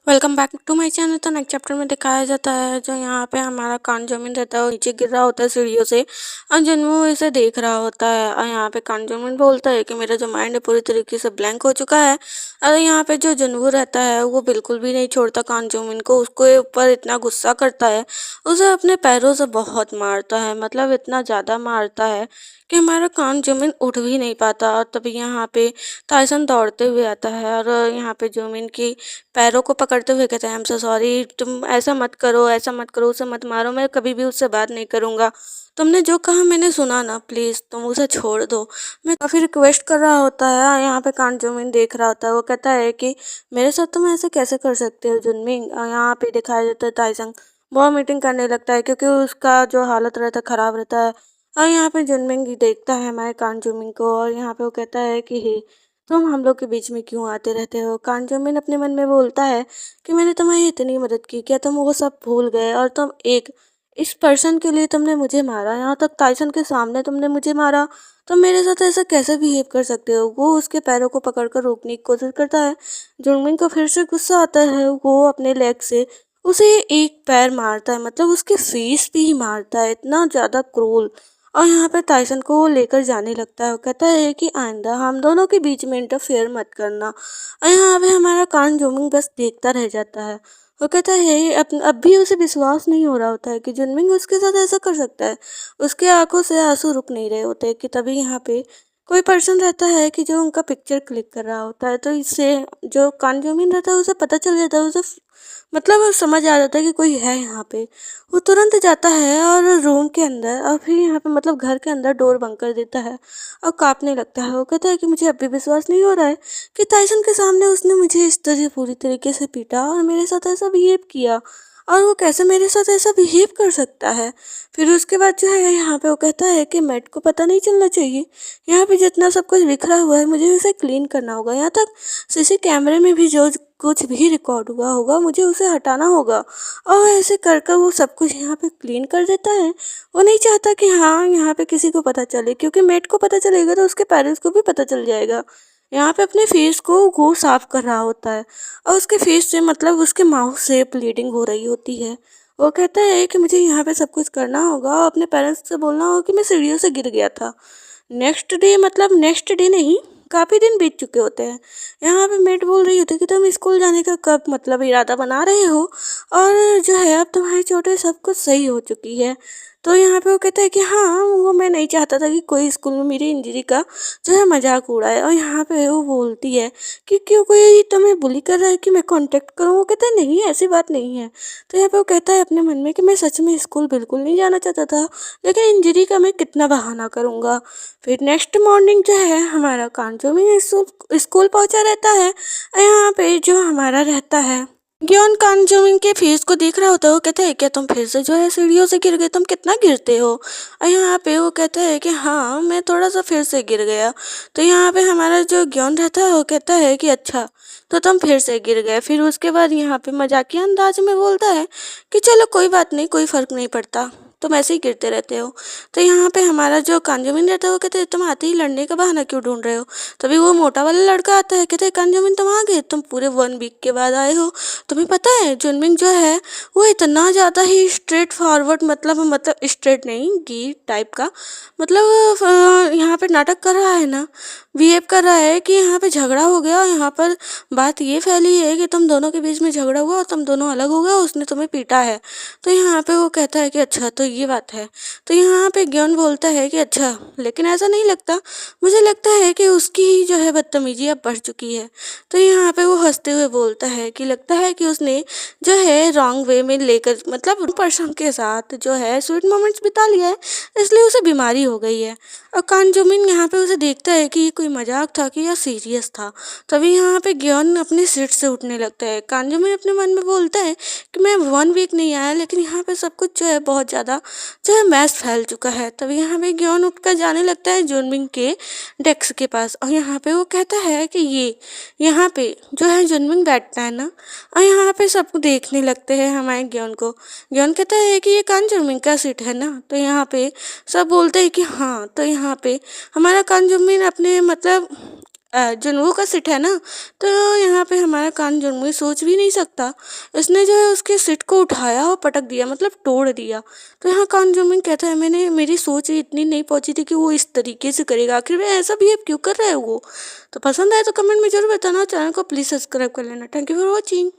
Welcome back to my channel. तो next chapter में दिखाया जाता है जो यहाँ पे हमारा कान जमीन रहता है वो नीचे गिर रहा होता है सीढ़ियों से और जन्नू इसे देख रहा होता है। और यहाँ पे कान जमीन बोलता है कि मेरा जो माइंड है पूरी तरीके से ब्लैंक हो चुका है। और यहाँ पे जो जन्नू रहता है वो बिल्कुल भी नहीं छोड़ता कान जमीन को, उसके ऊपर इतना गुस्सा करता है, उसे अपने पैरों से बहुत मारता है, मतलब इतना ज़्यादा मारता है कि हमारा कान जमीन उठ भी नहीं पाता। और तभी यहाँ पे टाइसन दौड़ते हुए आता है और यहाँ पे जमीन की पैरों को पकड़ते हुए कहते हैं, आई एम सो सॉरी, तुम ऐसा मत करो, ऐसा मत करो, उसे मत मारो, मैं कभी भी उससे बात नहीं करूँगा। तुमने जो कहा मैंने सुना ना, प्लीज़ तुम उसे छोड़ दो। मैं काफ़ी रिक्वेस्ट कर रहा होता है। यहाँ पे कान जुनमिन देख रहा होता है, वो कहता है कि मेरे साथ तुम ऐसे कैसे कर सकते हो जुनमिन। यहाँ पे दिखाया जाता है ताइसंग बहुत मीटिंग करने लगता है क्योंकि उसका जो हालत रहता है ख़राब रहता है। और यहाँ पे जुनमिन देखता है हमारे कान जुनमिन को और यहाँ पे वो कहता है कि हे, तुम हम लोग के बीच में क्यों आते रहते हो। कान जुनमिन अपने मन में बोलता है कि मैंने तुम्हारी इतनी मदद की, क्या तुम वो सब भूल गए। और तुम एक इस पर्सन के लिए तुमने मुझे मारा, यहाँ तक टाइसन के सामने तुमने मुझे मारा, तुम मेरे साथ ऐसा कैसे बिहेव कर सकते हो। वो उसके पैरों को पकड़कर रोकने की कोशिश करता है। जुनमिन को फिर से गुस्सा आता है, वो अपने लेग से उसे एक पैर मारता है, मतलब उसके फेस पे ही मारता है, इतना ज़्यादा क्रूल। और यहाँ पे टाइसन को वो लेकर जाने लगता है, वो कहता है कि आइंदा हम दोनों के बीच में इंटरफेयर मत करना। और यहाँ पे हमारा कान जुनमिंग बस देखता रह जाता है। वो कहता है अब भी उसे विश्वास नहीं हो रहा होता है कि जुनमिंग उसके साथ ऐसा कर सकता है। उसके आंखों से आंसू रुक नहीं रहे होते कि तभी यहाँ पे कोई पर्सन रहता है कि जो उनका पिक्चर क्लिक कर रहा होता है। तो इससे जो कान जुनमिंग रहता है उसे पता चल जाता है, उसे मतलब समझ आ जाता है कि कोई है यहाँ पे। वो तुरंत जाता है और रूम के अंदर और फिर यहाँ पे मतलब घर के अंदर डोर बंद कर देता है और कांपने लगता है। वो कहता है कि मुझे अब भी विश्वास नहीं हो रहा है कि टाइसन के सामने उसने मुझे इस तरह पूरी तरीके से पीटा और मेरे साथ ऐसा बिहेव किया, और वो कैसे मेरे साथ ऐसा बिहेव कर सकता है। फिर उसके बाद जो है यहाँ पे वो कहता है कि मैट को पता नहीं चलना चाहिए, यहाँ पे जितना सब कुछ बिखरा हुआ है मुझे उसे क्लीन करना होगा, यहाँ तक सीसी कैमरे में भी जो कुछ भी रिकॉर्ड हुआ होगा मुझे उसे हटाना होगा। और ऐसे कर कर वो सब कुछ यहाँ पे क्लीन कर देता है। वो नहीं चाहता कि हाँ यहाँ पे किसी को पता चले, क्योंकि मेट को पता चलेगा तो उसके पेरेंट्स को भी पता चल जाएगा। यहाँ पे अपने फेस को वो साफ कर रहा होता है और उसके फेस से मतलब उसके माउथ से ब्लीडिंग हो रही होती है। वो कहता है कि मुझे यहाँ पे सब कुछ करना होगा और अपने पेरेंट्स से बोलना होगा कि मैं सीढ़ियों से गिर गया था। नेक्स्ट डे मतलब नेक्स्ट डे नहीं, काफ़ी दिन बीत चुके होते हैं। यहाँ पे मेट बोल रही होती है कि तुम स्कूल जाने का कब मतलब इरादा बना रहे हो, और जो है अब तुम्हारी चोटें सब कुछ सही हो चुकी है। तो यहाँ पे वो कहता है कि हाँ, वो मैं नहीं चाहता था कि कोई स्कूल में मेरी इंजरी का जो है मजाक उड़ाए। और यहाँ पे वो बोलती है कि क्यों कोई तुम्हें बुली कर रहा है कि मैं कांटेक्ट करूँ। वो कहता है नहीं, ऐसी बात नहीं है। तो यहाँ पे वो कहता है अपने मन में कि मैं सच में स्कूल बिल्कुल नहीं जाना चाहता था, लेकिन इंजरी का मैं कितना बहाना करूँगा। फिर नेक्स्ट मॉर्निंग जो है हमारा कांचो में स्कूल पहुंचा रहता है। और यहाँ पे जो हमारा रहता है ग्योन कांजोमिंग के फेस को देख रहा होता है। वो कहता है क्या तुम फिर से जो है सीढ़ियों से गिर गए, तुम कितना गिरते हो। और यहाँ पे वो कहता है कि हाँ मैं थोड़ा सा फिर से गिर गया। तो यहाँ पे हमारा जो ग्योन रहता है वो कहता है कि अच्छा तो तुम फिर से गिर गए। फिर उसके बाद यहाँ पे मजाकिया अंदाज में बोलता है कि चलो कोई बात नहीं, कोई फर्क नहीं पड़ता, तुम ऐसे ही गिरते रहते हो। तो यहाँ पे हमारा जो कांजोमिन रहता है वो कहते हैं तुम आते ही लड़ने का बहाना क्यों ढूंढ रहे हो। तभी वो मोटा वाला लड़का आता है, कहते हैं कांजोमिन तुम आ गए, तुम पूरे 1 वीक के बाद आए हो। तुम्हें पता है जुनमिंग जो है वो इतना ज़्यादा ही स्ट्रेट फॉरवर्ड, मतलब स्ट्रेट नहीं, गी टाइप का, मतलब यहाँ पे नाटक कर रहा है ना, बिहेव कर रहा है कि यहाँ पे झगड़ा हो गया और यहाँ पर बात ये फैली है कि तुम दोनों के बीच में झगड़ा हुआ और तुम दोनों अलग हो गए, उसने तुम्हें पीटा है। तो यहाँ पे वो कहता है कि अच्छा तो ये बात है। तो यहाँ पे ज्ञान बोलता है कि अच्छा लेकिन ऐसा नहीं लगता, मुझे लगता है कि उसकी ही जो है बदतमीजी अब बढ़ चुकी है। तो यहाँ पे वो हंसते हुए बोलता है कि लगता है कि उसने जो है रॉन्ग वे में लेकर मतलब पर्सन के साथ जो है स्वीट मोमेंट्स बिता लिया है, इसलिए उसे बीमारी हो गई है। और कांजोमिन यहाँ पे उसे देखता है कि ये कोई मजाक था कि या सीरियस था। तभी यहाँ पे ज्ञान अपनी सीट से उठने लगता है। कांजोमिन अपने मन में बोलता है कि मैं 1 वीक नहीं आया, लेकिन यहाँ पे सब कुछ जो है बहुत ज़्यादा जो है मैस फैल चुका है। तभी यहाँ पे ज्ञान उठकर जाने लगता है जुनमिंग के डेस्क के पास और यहाँ पे वो कहता है कि ये यहाँ पे जो है जुनमिंग बैठता है ना, और यहाँ पे सब देखने लगते हैं हमारे ज्ञान को। ज्ञान कहता है कि ये कान जुनमिंग का सीट है ना, तो यहाँ पे सब बोलते हैं कि हाँ। तो यहाँ पे हमारा कान जुनमिंग अपने मतलब जुनवू का सिट है ना, तो यहाँ पे हमारा कान जुनवू सोच भी नहीं सकता। इसने जो है उसके सिट को उठाया और पटक दिया, मतलब तोड़ दिया। तो यहाँ कान जुनवू कहता है मैंने मेरी सोच इतनी नहीं पहुंची थी कि वो इस तरीके से करेगा, आखिर में ऐसा बिहेव क्यों कर रहा है वो। तो पसंद आए तो कमेंट में जरूर बताना, चैनल को प्लीज़ सब्सक्राइब कर लेना। Thank you for watching.